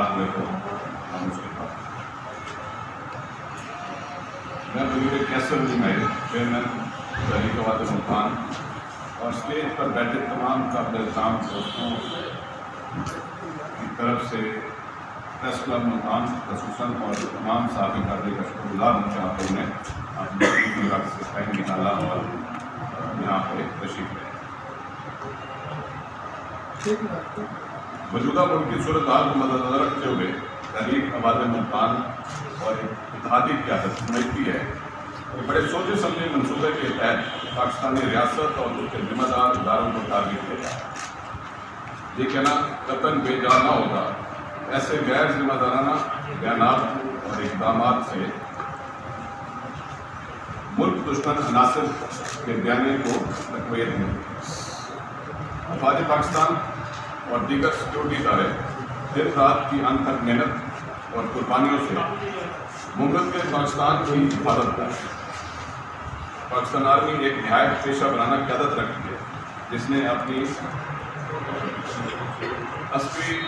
معاملات ہوئے تو ہم اس کے پاس میں وزیر کیسر جمعیل چیئرمین تحریک وادی ملتان اور اسٹیج پر بیٹھے تمام قابل احترام دوستوں کی طرف سے پریس کلب ملتان خصوصاً اور تمام صحافی کارروائی کا شکر گزار ہوں کہ آپ لوگوں نے اپنے وقت سے ٹائم نکالا اور یہاں پہ تشریف لے. موجودہ ملک کی صورتحال کو مد نظر رکھتے ہوئے تحریک آباد ملتان اور اتحادی قیادت سمجھتی ہے کہ بڑے سوچے سمجھے منصوبے کے تحت پاکستانی ریاست اور اس کے ذمہ دار اداروں کو ٹارگٹ کیا جائے. یہ کہنا قطعاً بے جا نہ ہوتا. ایسے غیر ذمہ دارانہ بیانات اور اقدامات سے ملک دشمن عناصر کے بیانیے کو تقویت ملتی ہے. وفاق پاکستان اور دیگر سیکورٹی ادارے دن رات کی انتھک محنت اور قربانیوں سے مملکت پاکستان کی حفاظت کرتے ہیں. پاکستان آرمی ایک نہایت پیشہ ورانہ قیادت رکھتی ہے جس نے اپنی عسکری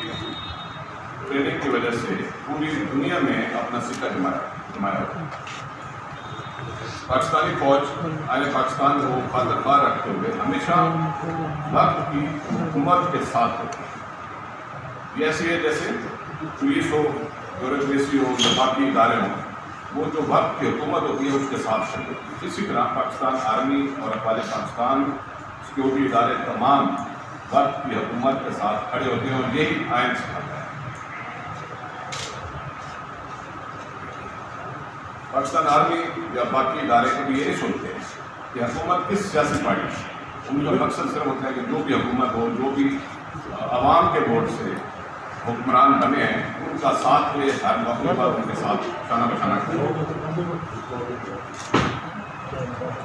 ٹریننگ کی وجہ سے پوری دنیا میں اپنا سکہ جمایا. پاکستانی فوج آئین پاکستان کو خاطر خواہ رکھتے ہوئے ہمیشہ وقت کی حکومت کے ساتھ ہوتی ہے. یہ ایسی ہے جیسے پولیس ہو, بیوروکریسی ہو یا باقی ادارے ہوں, وہ جو وقت کی حکومت ہوتی ہے اس کے ساتھ چلتی ہے. اسی طرح پاکستان آرمی اور افواج پاکستان سیکورٹی ادارے تمام وقت کی حکومت کے ساتھ کھڑے ہوتے ہیں اور یہی آئین سکھاتا ہے. پاکستان آرمی یا باقی ادارے کو بھی یہی سوچتے ہیں کہ حکومت کس سیاسی پارٹی ہے. ان کا مقصد صرف ہوتا ہے کہ جو بھی حکومت ہو, جو بھی عوام کے ووٹ سے حکمران بنے ہیں, ان کا ساتھ لے, ہر موقع پر ان کے ساتھ شانہ بشانہ کرے.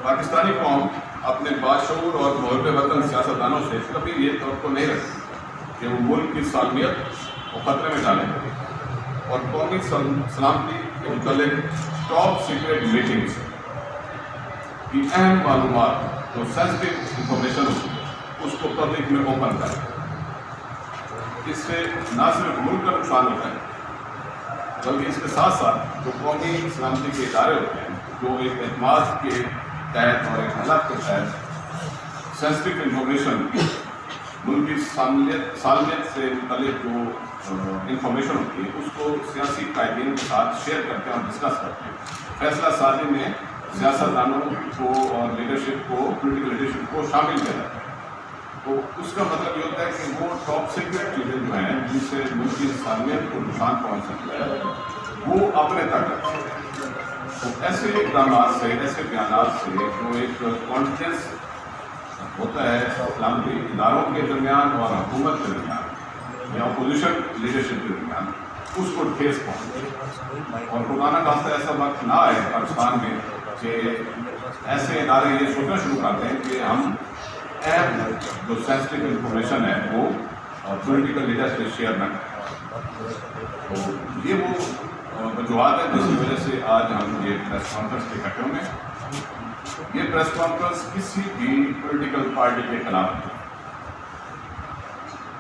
پاکستانی قوم اپنے باشعور اور محب وطن سیاستدانوں سے کبھی یہ توقع نہیں رکھتی کہ وہ ملک کی سالمیت کو خطرے میں ڈالیں اور قومی سلامتی کے متعلق ٹاپ سیکرٹ میٹنگز کی اہم معلومات جو سینسٹیو انفارمیشن ہوتی ہے اس کو پبلک میں اوپن کریں. اس سے نہ صرف ملک کا نقصان ہوتا ہے بلکہ اس کے ساتھ ساتھ جو قومی سلامتی کے ادارے ہوتے ہیں جو ایک اعتماد کے تحت اور ایک حلف کے تحت سینسٹیو انفارمیشن ملک کی سالمیت سے متعلق جو انفارمیشن ہوتی ہے اس کو سیاسی قائدین کے ساتھ شیئر کرتے ہیں اور ڈسکس کرتے ہیں. فیصلہ سازی میں سیاستدانوں کو اور لیڈرشپ کو, پولیٹیکل لیڈرشپ کو شامل کیا جاتا ہے. تو اس کا مطلب یہ ہوتا ہے کہ وہ ٹاپ سیکرٹ چیزیں جو ہیں جن سے ملک کی سالمیت کو نقصان پہنچ سکتا ہے وہ اپنے تک رکھتے ہیں. تو ایسے اقدامات سے, ایسے بیانات سے جو ایک کانفیڈنس ہوتا ہے سلامتی اداروں کے درمیان اور حکومت کے درمیان یا اپوزیشن لیڈرشپ کے درمیان, اس کو ٹھیس پہنچے. اور خدا نہ خواستہ ایسا وقت نہ آئے پاکستان میں کہ ایسے ادارے یہ سوچنا شروع کرتے ہیں کہ ہم اہم جو سینسٹیو انفارمیشن ہے وہ پولیٹیکل لیڈر سے شیئر نہ کریں. تو یہ وہ وجوہات ہیں جس کی وجہ سے آج ہم یہ پریس کانفرنس اکٹھے ہوئے ہیں. یہ پریس کانفرنس کسی بھی پولیٹیکل پارٹی کے خلاف نہیں.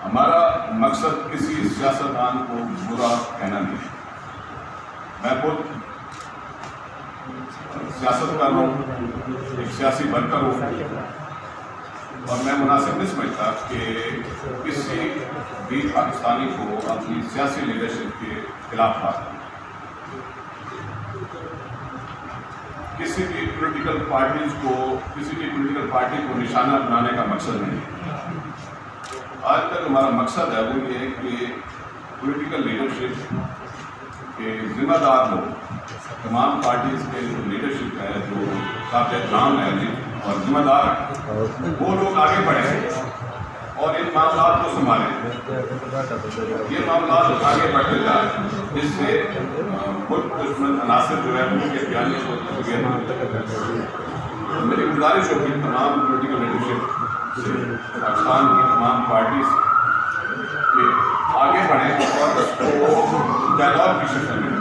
ہمارا مقصد کسی سیاستدان کو برا کہنا نہیں. میں خود سیاست کر رہا ہوں, ایک سیاسی ورکر ہوں, اور میں مناسب نہیں سمجھتا کہ کسی بھی پاکستانی کو اپنی سیاسی لیڈرشپ کے خلاف بات کریں. کسی بھی پولیٹیکل پارٹیز کو, کسی بھی پولیٹیکل پارٹی کو نشانہ بنانے کا مقصد نہیں. آج تک ہمارا مقصد ہے وہ یہ ہے کہ پولیٹیکل لیڈرشپ کے ذمہ دار لوگ, تمام پارٹیز کے جو لیڈرشپ ہے, جو قابل احترام ہے اور ذمہ دار ہیں, وہ لوگ آگے بڑھیں اور ان معاملات کو سنبھالیں. یہ معاملات آگے بڑھتے جائیں جس سے ملک دشمن عناصر جو ہے ان کے بیانیے کو میری گزارش ہوگی تمام پولیٹیکل لیڈرشپ سے, پاکستان کی تمام پارٹیز کے آگے بڑھیں اور اس کو ڈائلاگ کی شکل میں,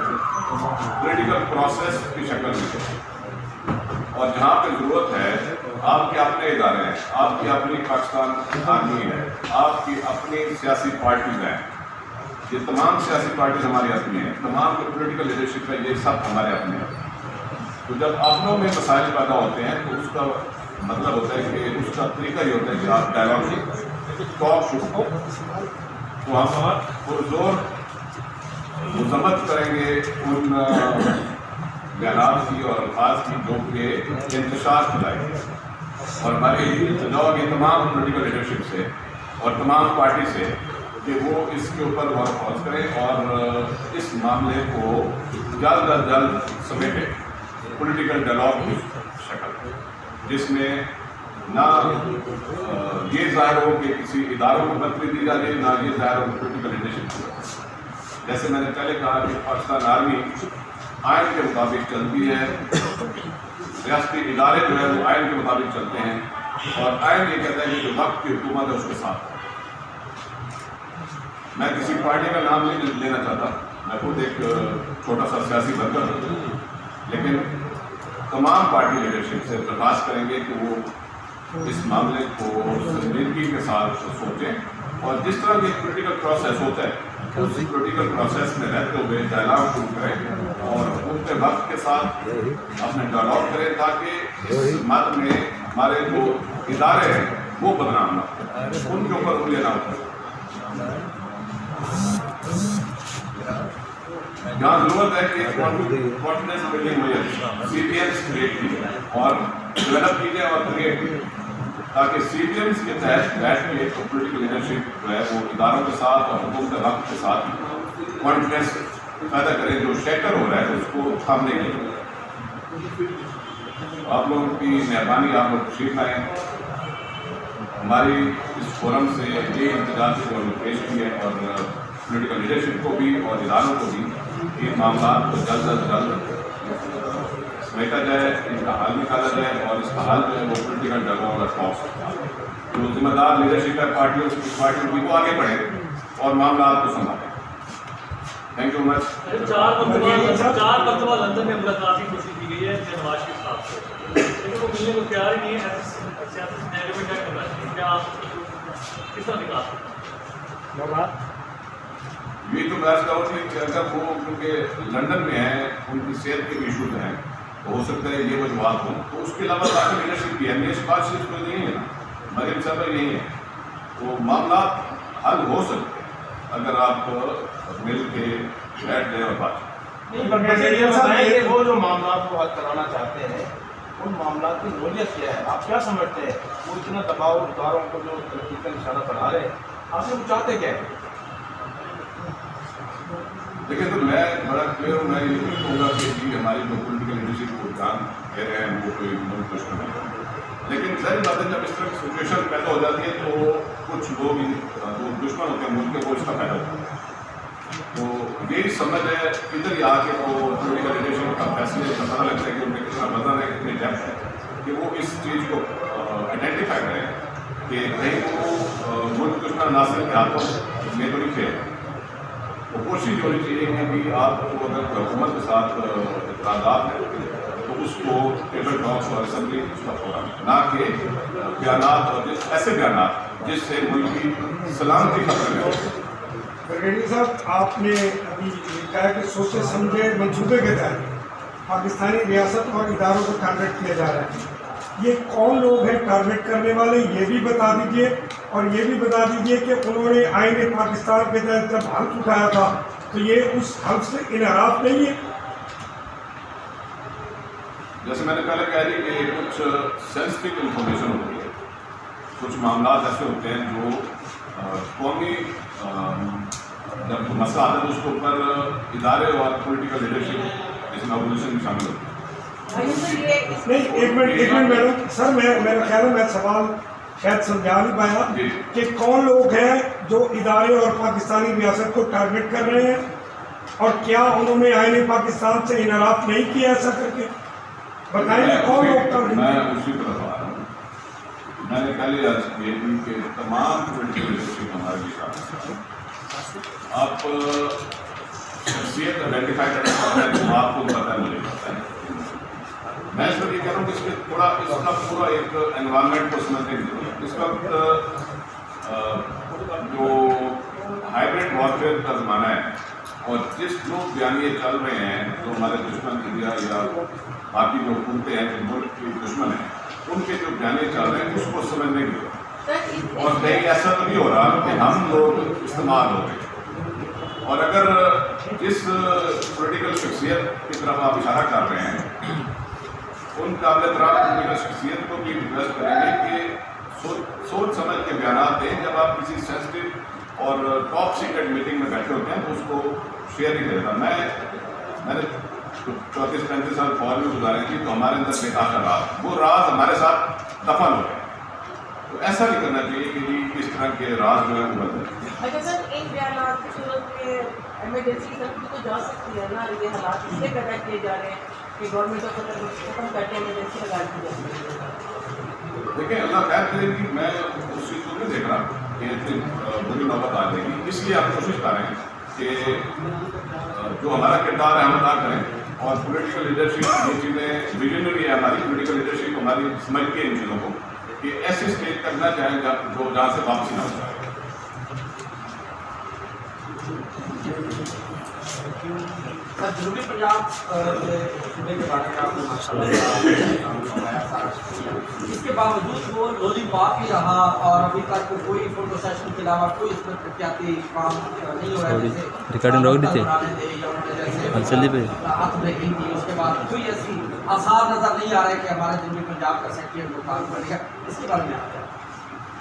پولیٹیکل پروسیس کی شکل میں, اور جہاں پہ ضرورت ہے آپ کے اپنے ادارے ہیں, آپ کی اپنی پاکستان آرمی ہے, آپ کی اپنی سیاسی پارٹیز ہیں, یہ تمام سیاسی پارٹیز ہماری اپنی ہیں، تمام جو پولیٹیکل لیڈرشپ ہے یہ سب ہمارے اپنے ہیں. تو جب اپنوں میں مسائل پیدا ہوتے ہیں تو اس کا مطلب ہوتا ہے کہ اس کا طریقہ یہ ہوتا ہے کہ آپ ڈائلاگ ٹاک شروع ہو تو ہم پرزور مذمت کریں گے ان بیانات کی اور الفاظ کی جو کہ انتشار پھیلائیں گے. اور ہماری التجا کی تمام پولیٹیکل لیڈرشپ سے اور تمام پارٹی سے کہ وہ اس کے اوپر غور و خوض کریں اور اس معاملے کو جلد از جلد سمیٹیں پولیٹیکل ڈائلاگ کی شکل، جس میں نہ یہ ظاہر ہو کہ کسی اداروں کو بدلی دی جا رہی ہے، نہ یہ ظاہر ہو کہ پولیٹیکل لیڈرشپ کو. جیسے میں نے پہلے کہا کہ پاکستان آرمی آئین کے مطابق چلتی ہے، ریاستی ادارے جو ہے وہ آئین کے مطابق چلتے ہیں، اور آئین یہ کہتا ہے کہ جو وقت کی حکومت ہے اس کے ساتھ. میں کسی پارٹی کا نام نہیں لینا چاہتا، میں خود ایک چھوٹا سا سیاسی ورکر ہوں، لیکن تمام پارٹی لیڈرشپ سے درخواست کریں گے کہ وہ اس معاملے کو سنجیدگی کے ساتھ سوچیں اور جس طرح یہ پولیٹیکل پروسیس ہوتا ہے اس پولیٹیکل پروسیس میں رہتے ہوئے ڈائلاگ شروع کریں اور اپنے وقت کے ساتھ اپنے ڈائلاگ کریں تاکہ اس مد میں ہمارے جو ادارے ہیں وہ بدنام نہ ہوں، ان کے اوپر انگلیاں نہ اٹھیں. جہاں ضرورت ہے کہ کانفیڈنس بلڈنگ میجر سی پی ایمس کریٹ کی اور ڈیولپ کی جائے اور کریٹ کی جائے تاکہ سی پی ایمس کے تحت بیٹھ کے پولیٹیکل لیڈرشپ جو ہے وہ اداروں کے ساتھ اور حکومت وقت کے ساتھ کانفیڈنس پیدا کرے جو شیٹر ہو رہا ہے اس کو تھامنے کے لیے. آپ لوگوں کی مہربانی، آپ لوگ تشریف لائیں. ہماری اس فورم سے یہ انتظار سے جو پیش کی ہے اور پولیٹیکل لیڈرشپ کو بھی اور اداروں کو بھی ان معاملات کو جلد از جلد سمیٹا جائے، ان کا حل نکالا جائے اور اس کا حل جو ہے وہ پولیٹیکل ڈائلاگ اور ٹاکس جو ذمہ دار لیڈرشپ ہے پارٹیوں کی وہ آگے بڑھے اور معاملات کو سنبھالیں. Thank you much. 4 مرتبہ لندن میں ملاقات کی کوشش کی گئی ہے نواز شریف صاحب سے، لیکن وہ ملنے کو تیار ہی نہیں ہے. سیاسی سینیریو میں کیا کرنا چاہیے، کیا آپ کس طرح نکال سکتے ہیں؟ یہ تو میں کہوں کہ اگر وہ کیونکہ لندن میں ہیں، ان کی صحت کے ایشوز ہیں، تو ہو سکتا ہے یہ وجوہات ہوں، تو اس کے علاوہ باقی لیڈرشپ کی اہمیت بات صرف کوئی نہیں ہے نا، مریم صاحب نہیں ہے. تو معاملات حل ہو سکتے ہیں اگر آپ مل کے بیٹھ جائیں اور بات کریں. وہ جو معاملات کو حل کرانا چاہتے ہیں ان معاملات کی نوعیت کیا ہے، آپ کیا سمجھتے ہیں؟ وہ اتنا دباؤ اداروں کو جو ترقی کا نشانہ بنا رہے ہیں، آپ سے وہ چاہتے کیا ہے؟ دیکھیں تو میں بڑا کلیئر ہوں، میں یہ نہیں کہوں گا کہ جی ہماری جو پولیٹیکل لیڈرشپ کو جان کہہ رہے ہیں وہ کوئی ملک دشمن ہے، لیکن ظاہر بات ہے جب اس طرح کی سچویشن پیدا ہو جاتی ہے تو کچھ لوگ جو دشمن ہوتے ہیں ملک کے وہ اس کا فائدہ ہوتا ہے. تو یہی سمجھ ہے ادھر ہی آ کے تو پولیٹیکل لیڈرشپ کا فیصلے کا پتہ لگتا ہے کہ ان میں کتنا وزن ہے، کتنی ڈیپتھ ہے کہ وہ اس چیز کو آئیڈینٹیفائی کریں کہ کہیں وہ ملک دشمن ناصر کے ہاتھوں میں تو نہیں کھیل. تو کوشش ہونی چاہیے کہ آپ کو اگر حکومت کے ساتھ اعتراضات ہیں تو اس کو ٹیبل ٹاکس اور اسمبلی اس کا فورم، نہ کہ بیانات اور ایسے بیانات جس سے ملک کی سلامتی خطرے میں ہو. بریگیڈیئر صاحب، آپ نے ابھی کہا کہ سوچے سمجھے منصوبے کے تحت پاکستانی ریاست اور اداروں کو ٹارگیٹ کیا جا رہا ہے. یہ کون لوگ ہیں ٹارگیٹ کرنے والے، یہ بھی بتا دیجئے، اور یہ بھی بتا دیجئے کہ انہوں نے آئین پاکستان کے تحت جب حلف اٹھایا تھا تو یہ اس حلف سے انحراف نہیں ہے؟ جیسے میں نے پہلے کہہ دی کہ کچھ سینسٹیو انفارمیشن ہوتی ہے، کچھ معاملات ایسے ہوتے ہیں جو قومی جب مسئلہ آتا ہے تو اس کے اوپر ادارے اور پولیٹیکل لیڈرشپ جس میں اپوزیشن شامل ہوتی ہے. نہیں، ایک منٹ میڈم سر، میرا خیال ہے میں سوال شاید سمجھا نہیں پایا کہ کون لوگ ہیں جو ادارے اور پاکستانی ریاست کو ٹارگیٹ کر رہے ہیں، اور کیا انہوں نے آئین پاکستان سے انحراف نہیں کیا ایسا کر کے بتائیں گے کون لوگ ٹارگیٹ؟ میں اسی طرف آ رہا ہوں. میں نے پہلے عرض کیا کہ تمام پولیٹیکل لیڈرشپ ہمارے لیے شامل ہے. آپ شخصیت آئیڈینٹیفائی کرنا چاہتے ہیں تو آپ کو پتہ ہے، مجھے پتہ ہے. میں اس وقت یہ کہہ رہا ہوں کہ اس میں تھوڑا اس کا پورا ایک انوائرمنٹ کو سمجھنے کی ضرورت ہے. اس وقت جو हाइब्रिड वॉरफेयर का ज़माना है और जिस जो बयानिए चल रहे हैं, जो हमारे दुश्मन इंडिया या बाकी जो हुकूमतें हैं जो मुल्क की दुश्मन हैं, उनके जो बयानिए चल रहे हैं उसको समझने की जरूरत है। और कहीं ऐसा तो नहीं हो रहा कि हम लोग इस्तेमाल हो रहे हैं। और अगर जिस पॉलिटिकल शख्सियत की तरफ आप इशारा कर रहे हैं, उन काबिल एहतराम पॉलिटिकल शख्सियत को भी रिक्वेस्ट करेंगे कि सोच समझ के बयान दें। जब आप किसी सेंसिटिव और टॉप सीक्रेट मीटिंग में बैठे होते हैं तो उसको शेयर नहीं करता। मैंने 34-35 साल फौज में गुजारे थी, तो हमारे अंदर बेटा का राज, वो राज हमारे साथ दफन हो गया। तो ऐसा नहीं करना चाहिए कि इस तरह के राज जो है वो बदले। अच्छा सर, इन बयानात की सूरत में एमरजेंसी तरफ तो जा सकती है ना, ये हालात इसलिए पैदा किए जा रहे हैं कि गवर्नमेंट को खत्म करके एमरजेंसी लगा दी जाती है। देखिए, अल्लाह खैर करेगी, मैं उस चीज़ को नहीं देख रहा कि इतनी बुरी नौबत आ जाएगी। इसलिए हम कोशिश कर रहे हैं कि जो हमारा किरदार है हम अदा करें और पॉलिटिकल लीडरशिप ये चीज़ें विजनरी है हमारी पॉलिटिकल लीडरशिप हमारी समझती है इन चीज़ों को कि ऐसे स्टेज तक ना जाए जो जहाँ से वापसी ना हो जाए। सर, जनूबी पंजाब सूबे के बारे में आपने इसके बावजूद वो लोधी बाप ही रहा और अभी तक कोई फोटो सेशन के अलावा कोई इसमें प्रख्याति काम नहीं हो रहा है। रिकॉर्डिंग रोक दी थी हाथ ब्रेकिंग की, उसके बाद कोई ऐसी आसार नजर नहीं आ रहा है कि हमारे जनूबी पंजाब का सेक्रेटरी मुकाम बनेगा। इसके बारे में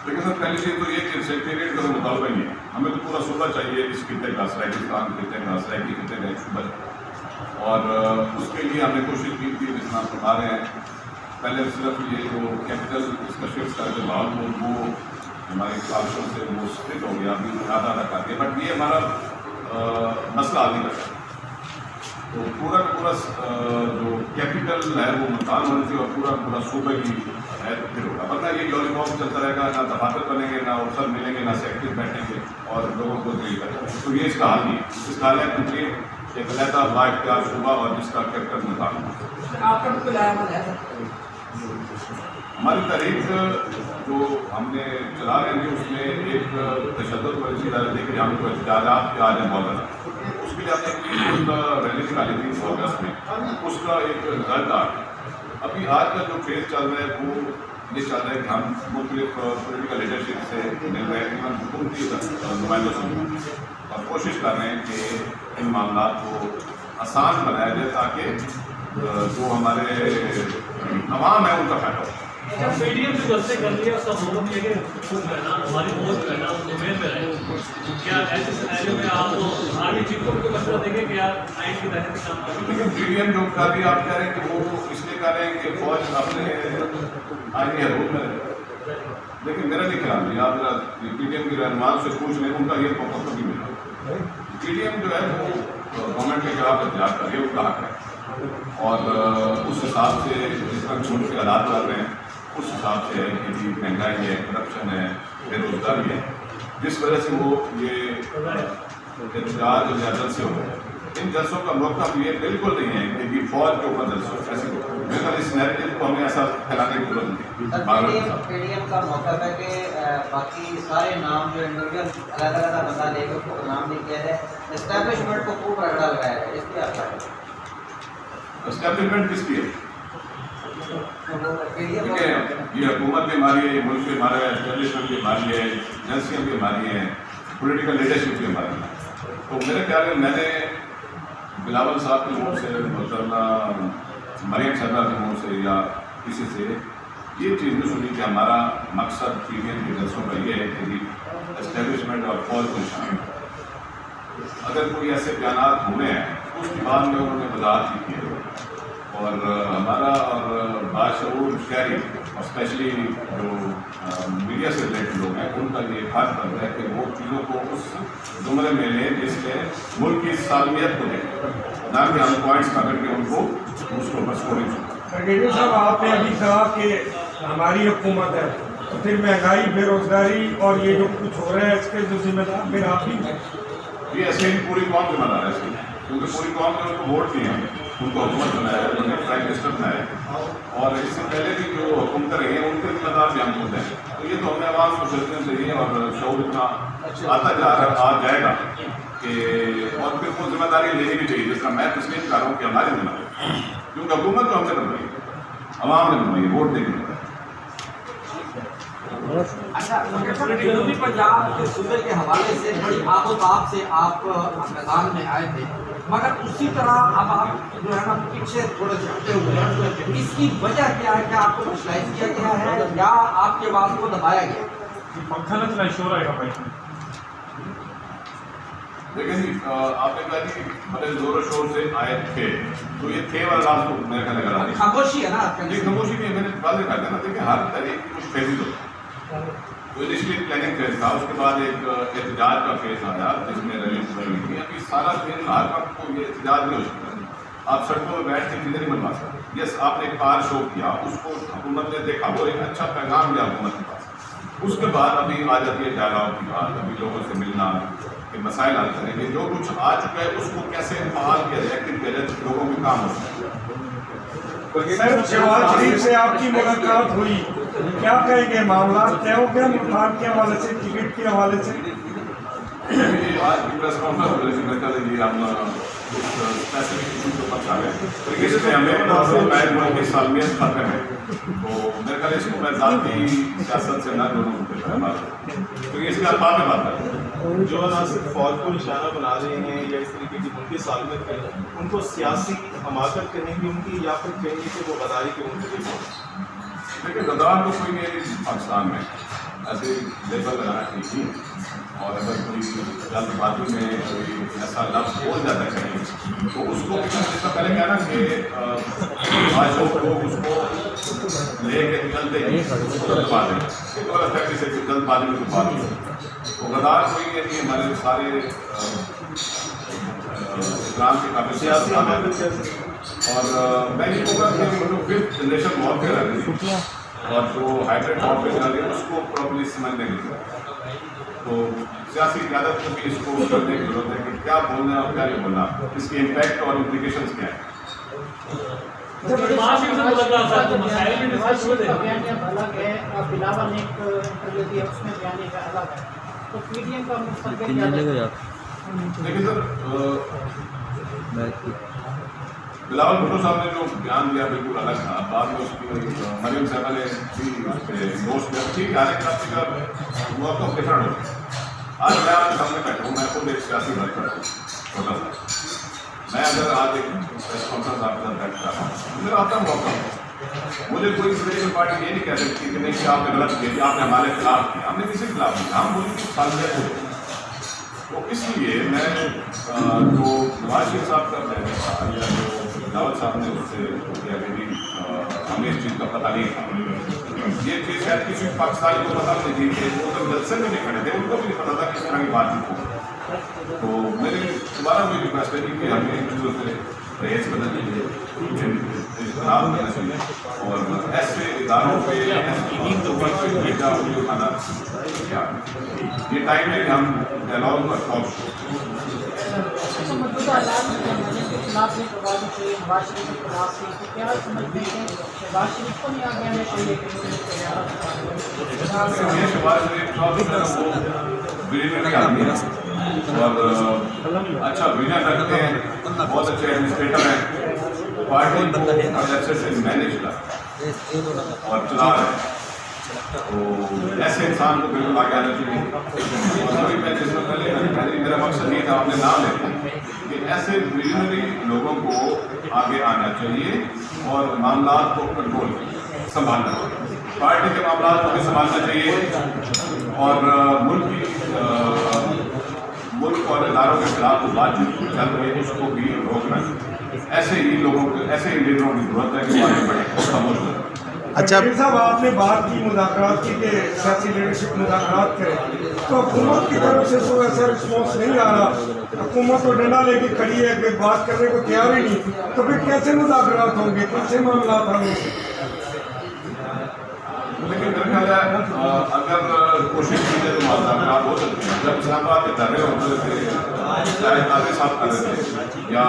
लेकिन सर, पहली चीज़ तो ये कि सेक्रेटरीट का तो मुतालबा ही है, हमें तो पूरा सूबा चाहिए इस खिते का, सराइकिस्तान खिते का, सराइकी खिते का एक सूबा। और उसके लिए हमने कोशिश की थी, जिस नाम बता रहे हैं, पहले सिर्फ ये जो कैपिटल इसका शिफ्ट करके लाहौर वो हमारे कालशों से वो स्प्लिट हो गया, अभी आधा कर दिया, बट ये हमारा मसला हल नहीं करता। तो पूरा का पूरा जो कैपिटल है वो मुल्तान होनी चाहिए और पूरा पूरा सूबे की है फिर होगा, वरना ये लॉलीपॉप चलता रहेगा, ना दफातर बनेंगे, ना अफसर मिलेंगे, ना सेक्रेटरी बैठेंगे और लोगों को दिल करेंगे। तो ये इसका हाल नहीं है। इसका हाल है क्योंकि एक अलहदा बाइख्तियार सूबा और जिसका कैपिटल मुल्तान है। आपका बिल्कुल आयामत है। हमारी तहरीक जो हमने चला रहे हैं उसमें एक तशद्दुद वाली चीज़ देखिए, हमको एहतजाजात के आ जाए बहुत, उसके लिए हमने एक रैली निकाली थी अगस्त में, उसका एक रिजल्ट आ गया। अभी आज का जो फेज चल रहा है वो ये चल रहा है कि हम मुख्तलिफ पॉलिटिकल लीडरशिप से मिल रहे हैं, हुकूमती नुमाइंदों से और कोशिश कर रहे हैं कि इन मामला को आसान बनाया जाए ताकि जो हमारे अवाम है उनका फायदा हो। जब मीडियम से जलसे कर लिया उसका मतलब ये कि खुद है ना हमारी फौज जो है ना वो डोमेन में रहे। क्या ऐसे सिनेरियो में आप आर्मी चीफ को भी मशवरा देंगे कि यार आइन की तहत काम करें? लेकिन मीडियम जो का भी आप कह रहे हैं कि वो इसलिए कह रहे हैं कि फौज अपने आईनी हदूद में रहे, लेकिन मेरा नहीं ख्याल है, आप मेरा पीडीएम की रहनुमा से पूछ लें, उनका ये फोकस भी मिला। पीडीएम जो है वो गवर्नमेंट के खिलाफ एहतजाज कर रही है, उसका हक है और उस हिसाब से जिस तरह मुल्क के हालात चल रहे हैं उस हिसाब से है कि महंगाई है, करप्शन है, बेरोजगारी है, जिस वजह से वो ये एहतजाज या जलसे हो रहे हैं। इन जलसों का मौका ये बिल्कुल नहीं है कि फौज के ऊपर जलसों ऐसे बिल्कुल इस नैरेटिव को हमें ऐसा फैलाने की जरूरत नहीं। पीडीएम का मौका है कि बाकी सारे नाम जो इंडिविजुअल अलग अलग बता लेगा उसको नाम नहीं किया है, एस्टैब्लिशमेंट को खूब रगड़ा लगाया है, इसलिए आप एस्टैब्लिशमेंट किसकी है? ठीक है, ये हुकूमत भी हमारी है, ये मुल्क भी हमारा है, एस्टैब्लिशमेंट भी हमारी है, एजेंसियाँ भी हमारी हैं, पॉलिटिकल लीडरशिप भी हमारी है। तो मेरे ख्याल में मैंने बिलावल साहब के मुँह से, मोहतरमा मरियम साहबा के मुँह से या किसी से ये चीज़ नहीं सुनी कि हमारा मकसद पीडीएम के जलसों का ये है कि एस्टैब्लिशमेंट और फौज को शामिल। अगर कोई ऐसे बयान हुए हैं उसके बाद में उन्होंने वजाहत की है और हमारा और बाशऊर शहरी और स्पेशली जो मीडिया से रिलेटेड लोग हैं उनका ये खास बनता है कि वो चीज़ों को उस जुमरे में लें जिसमें मुल्क की सालमियत को देखें, ना कि हम पॉइंट्स पकड़ के उनको उसको बस को नहीं छूटें। ब्रिगेडियर साहब, आपने अभी कहा कि हमारी हुकूमत है, तो फिर महंगाई, बेरोजगारी और ये जो कुछ हो रहा है इसके जो जिम्मेदार फिर आप ही हैं। ये ऐसे ही पूरी कौम जिम्मेदार है इसकी, क्योंकि पूरी कौम ने उनको वोट दिए हैं उनको हुकूमत बनाया है, उन्होंने प्राइम मिनिस्टर बनाया है, और इससे पहले भी जो हुकूमतें रही हैं उनके जिम्मेदार भी हम खुद हैं। तो ये तो हमें आवाज़ को सोचने चाहिए और शऊर इतना आता आ जाएगा कि, और फिर वो जिम्मेदारी लेनी भी चाहिए, जिसका मैं तस्लीम कर रहा हूँ कि हमारी जिम्मेदारी, क्योंकि हुकूमत तो हमने बनवाई है, आवाम ने बनवाई है, वोट देकर बनवाई है। अच्छा, जनूबी पंजाब के सूबे के हवाले से बड़ी आबोताब से आप मैदान में आए थे, मगर उसी तरह अब आप जो है ना पीछे थोड़े से हटे हुए हैं, इसकी वजह क्या है? क्या आपको मशलाइज किया गया है या आपकी आवाज़ को दबाया गया? पंखा न चलाए, शोर आएगा भाई। देखिए जी, आपने कहा कि बड़े जोरों शोर से आए थे, तो ये थे वाला लाभ तो मेरे ख्याल लगा खामोशी है ना आपके ये खामोशी नहीं है। मैंने वादे कहा था ना, देखिए हर तरह की कुछ फेजेज होते हैं। तो इनिशियली प्लानिंग फेज था, उसके बाद एक एहतजाज का फेज आया जिसमें रैली हुई थी। अभी सारा दिन हर वक्त को ये एहतजाज नहीं हो सकता, आप सड़कों में बैठ के चीज़ें नहीं बनवा सकते। यस, आपने एक कार शो किया, उसको हुकूमत ने देखा, वो एक अच्छा पैगाम दिया हुकूमत के पास। उसके बाद अभी आ जाती है डायलॉग की बात, अभी लोगों से मिलना के मसाइल हल करेंगे, जो कुछ आ चुका है उसको कैसे बहाल किया जाए, एक्टिव किया जाए, लोगों के काम हो सके। सर, शहबाज शरीफ से आपकी मुलाकात हुई, क्या कहेंगे? मामला तय हो गया मुल्तान के हवाले से, टिकट के हवाले से? आज की प्रेस कॉन्फ्रेंस हो रही थी, मेरे ख्याल ये हम स्पेसिफिक इशू के ऊपर आ गए, तो इसमें हमें मैच बोल की सालमियत खत्म है, तो मेरे ख्याल इसको मैं ज़ाती सियासत से ना जोड़ूँ, क्योंकि इसके बाद बाद में बात करें। जो अनासर फौज को निशाना बना रहे हैं या इस तरीके की मुल्की सालमियत करें, उनको सियासी हमाकत कहेंगे उनकी, या फिर कहेंगे कि वो गद्दारी के उनके लिए? देखिए, गद्दार तो कोई नहीं पाकिस्तान में, ऐसे लेबल लगाना ठीक ही, और अगर कोई जल्दबाजी में कोई ऐसा लफ्ज़ बोल जाता है कहीं, तो उसको इसका पहले कहना कि आज लोग उसको ले के निकलते ही उसको दबा दें, एक और फैक्ट्री से जल्दबाजी में दबा दें। तो गद्दार कोई नहीं है, हमारे सारे इस्लाम के काबिल सियासी और मैं ये कहूँगा कि जो फिफ्थ जनरेशन वॉरफेयर आ रही है और जो हाइब्रिड वॉरफेयर आ रही है उसको प्रॉपर्ली समझने की जरूरत है। तो सियासी क़यादत को भी इसको करने की जरूरत है कि क्या बोलना है और क्या नहीं बोलना, इसके इम्पैक्ट और इम्प्लीकेशंस क्या है। अलग है, बिलावल ने एक इंटरव्यू दिया, उसमें बयान का अलग है, तो पीडीएम का मुस्तकिल देखिए सर, बिलावल भुट्टो साहब ने जो बयान दिया बिल्कुल अलग था, बाद में उसकी मरियम साहबा ने भी उस पर दोस्त किया। ठीक है, हर एक आदमी का मौका डिफरेंट होता है। आज मैं आपके सामने बैठा हूँ, मैं खुद एक सियासी वर्कर हूँ, छोटा सा। मैं अगर आज एक प्रेस कॉन्फ्रेंस आपके साथ बैठ रहा हूँ, मेरा अपना मौका है। मुझे कोई पोलिटिकल पार्टी ये नहीं कह सकती कि नहीं कि आपने गलत किया, कि आपने हमारे खिलाफ किया। हमने किसी के खिलाफ नहीं, हम मुल्क की सालमियत को। तो इसलिए मैं जो नवाज शरीफ साहब का कहने था या जो बिलावल साहब ने उससे किया कि हमें इस चीज़ का पता नहीं था, ये चीज़ शायद किसी पाकिस्तानी को पता नहीं थी, कि वो तो जलसे में नहीं खड़े थे, उनको भी नहीं पता था किस तरह की बातचीत हो। तो मेरी दोबारा वही रिक्वेस्ट है कि हमें इन चीज़ों से परहेज करना चाहिए, इख्तलाफ करना चाहिए, और ऐसे इदारों पर भेजा वीडियो खाना ये टाइम है कि हम डायलॉग और टॉक शो मौजूदा हालात में के खिलाफ भी प्रभावी चाहिए, नवाज शरीफ के खिलाफ भी, तो क्या समझते हैं शहबाज शरीफ को नहीं आगे आना चाहिए कि ये शहबाज शरीफ साहब वो विजनरी आदमी है और अच्छा विजन रखते हैं, बहुत अच्छे एडमिनिस्ट्रेटर हैं, पार्टी को अच्छे से मैनेज कर और चला रहे हैं। तो ऐसे इंसान को बिल्कुल आगे आना चाहिए। और अभी मैं जिसमें पहले मेरा मकसद ये था, आपने नाम लेते कि ऐसे विजनरी लोगों को आगे आना चाहिए और मामलात को कंट्रोल संभालना चाहिए, पार्टी के मामलात को भी संभालना चाहिए, और मुल्क और इदारों के खिलाफ बातचीत चल रही है उसको भी रोकना चाहिए। ऐसे ही लोगों को, ऐसे ही लीडरों की जरूरत है कि आगे बढ़े और खामोश करें। अच्छा साहब, आपने बात की मुज़ाकरात की कि सियासी लीडरशिप मुज़ाकरात करे, तो हुकूमत की तरफ से तो ऐसा रिस्पॉन्स नहीं आ रहा। हुकूमत तो डंडा लेके खड़ी है कि बात करने को तैयार ही नहीं, तो फिर कैसे मुज़ाकरात होंगे, कैसे मामला होंगे? लेकिन मेरा ख्याल है अगर कोशिश की जाए तो मुज़ाकरात हो सकते हैं। जब इस्लामाबाद के धरने होते थे, चाहे काजी साहब कर रहे थे या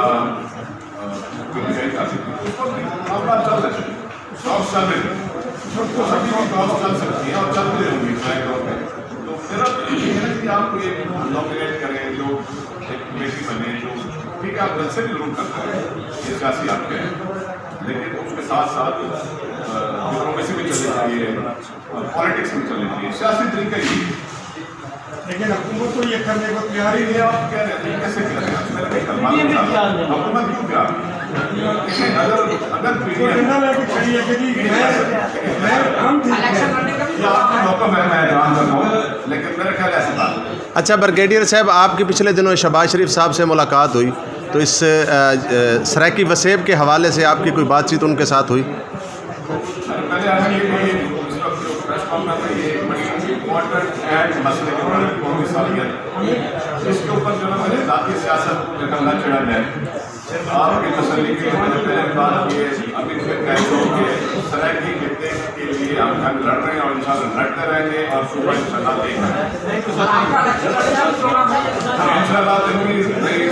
मामला चल रहे थे, टॉक्स चल रहे थे, सभी की टॉक्स चल सकती है और चल रही होंगी फ्लैग तौर पर। तो मेरा ये है कि आप ये नॉमिनेट करें, जो एक कमेटी बने, जो ठीक है आप जलसे भी जरूर करते हैं, ये सियासी आपके हैं, लेकिन उसके साथ साथ डिप्लोमेसी भी चलनी चाहिए, पॉलिटिक्स भी चलनी चाहिए, सियासी तरीका ही। लेकिन हुकूमत तो ये करने को तैयार ही ये नहीं। आप कह रहे हैं कैसे कह रहे हैं, मेरा नहीं करना हुकूमत क्यों तैयार है? अगर तो कहना है कि खड़ी है कि जी मैं हम ठीक है। आपका मौका है, मैं जान कर रहा हूँ, लेकिन मेरा ख्याल ऐसी बात है। अच्छा ब्रिगेडियर साहब, आपकी पिछले दिनों शहबाज शरीफ साहब से मुलाकात हुई, तो इस सराकी वसेब के हवाले से आपकी कोई बातचीत उनके साथ हुई? पहले आगे ये इस वक्त जो प्रेस कॉन्फ्रेंस है, ये बड़ी इम्पोर्टेंट एंड मसले के बारे में कौमी सालियत, इसके ऊपर जो है मैंने ज़ाती सियासत में करना चढ़ा है। आपकी तसल्ली के लिए मैंने पहले बात की है, अभी फिर कहते हैं कि सराकी खित्ते के लिए हम लड़ रहे हैं और इंशाल्लाह लड़ते रहेंगे और सुबह इंशाल्लाह देखेंगे। इंशाल्लाह नई से नई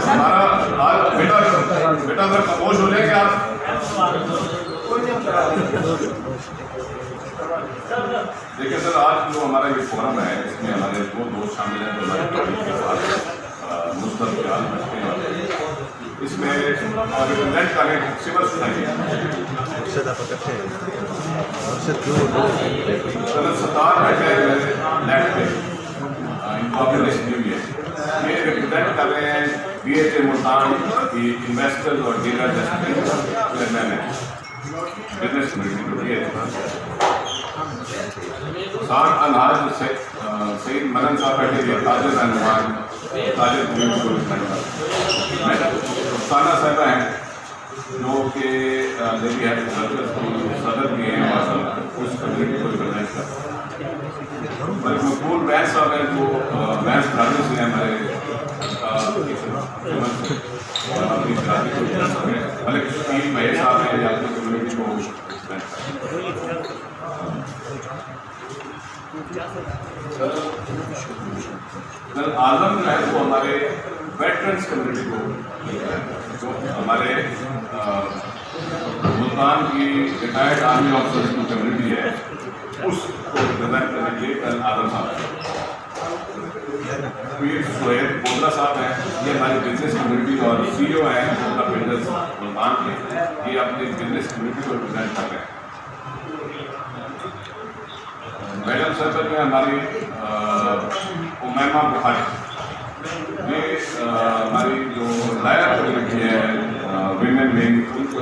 हमारा बेटा अगर खामोश हो जाए कि आप देखिए सर, आज जो हमारा ये फोरम है, इसमें हमारे दो दोस्त शामिल हैं जो हमारे पार्टी के साथ मुस्तफ़ा ख्याल रखते हैं। इसमें रिप्रेजेंट करें सिविल सोसाइटी, सत्तार बैठे हैं नेट पे, इनकॉर्पोरेशन भी है, ये रिप्रेजेंट कर रहे हैं BHA मुल्तान की इन्वेस्टर्स और डीलर चेयरमैन है बिजनेस कम्युनिटी को दिए। साथ अलहाज सईद मनन साहब बैठे हैं, ताजिर रहनुमान ताजिर कम्युनिटी को रिप्रेजेंट कर रहे हैं। साना साहबा हैं जो कि लेडी हेड सदर भी हैं और उस कम्युनिटी को रिप्रेजेंट कर रहे हैं। मकबूल वैस साहब हैं जो वैस ब्रादर्स हैं हमारे अपनी शादी को मलिक शकील भाई साहब हैं जो अपनी कम्युनिटी को सर आजम जो है वो हमारे वेटरन्स कम्युनिटी को, जो हमारे मुल्तान की रिटायर्ड आर्मी ऑफिसर्स की कम्युनिटी है, उसको रिप्रेजेंट करने के लिए कल आजम साहब पीर सोहेब बोदरा साहब हैं, ये हमारी बिजनेस कम्युनिटी और CEO हैं बोदरा बिल्डर्स मुल्तान के, ये अपनी बिजनेस कम्युनिटी को रिप्रेजेंट कर रहे हैं। मैडम सर्कल में हमारी उमैमा बुखारी, ये हमारी जो लायर कम्युनिटी है वीमेन विंग, उनको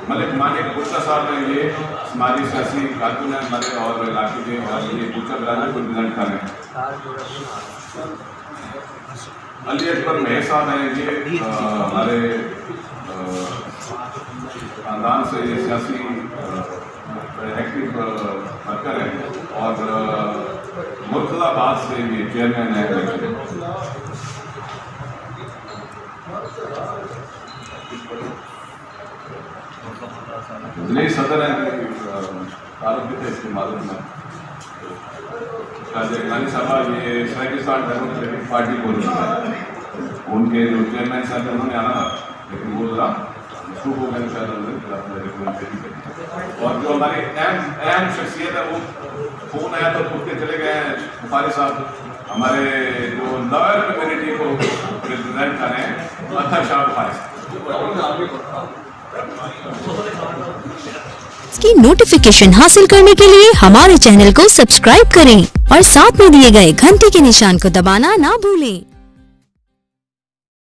मलिक मानिक गुप्ता साहब हैं, ये समाजी सियासी कारकुन हैं हमारे और इलाके के, और ये गुप्ता ब्रादर को रिप्रेजेंट कर रहे हैं। अली अकबर मेहर साहब हैं, ये हमारे खानदान से ये सियासी एक्टिव वर्कर हैं और मुर्तदाबाद से ये चेयरमैन है। नई सदर हैं तारुफ भी थे इसके मालूम में खानी साहबा, ये पाकिस्तान डेमोक्रेटिक पार्टी को उनके जो चेयरमैन साहब हैं उन्होंने आना था, लेकिन वो जरा शुभ हो गए शायद। और जो हमारी अहम शख्सियत है वो फोन आया तो उठ के चले गए हैं बुखारी साहब, हमारे जो लॉयर कम्युनिटी को रिप्रेजेंट कर रहे हैं अत्तर शाह बुखारी साहब। इसकी नोटिफिकेशन हासिल करने के लिए हमारे चैनल को सब्सक्राइब करें और साथ में दिए गए घंटी के निशान को दबाना ना भूलें।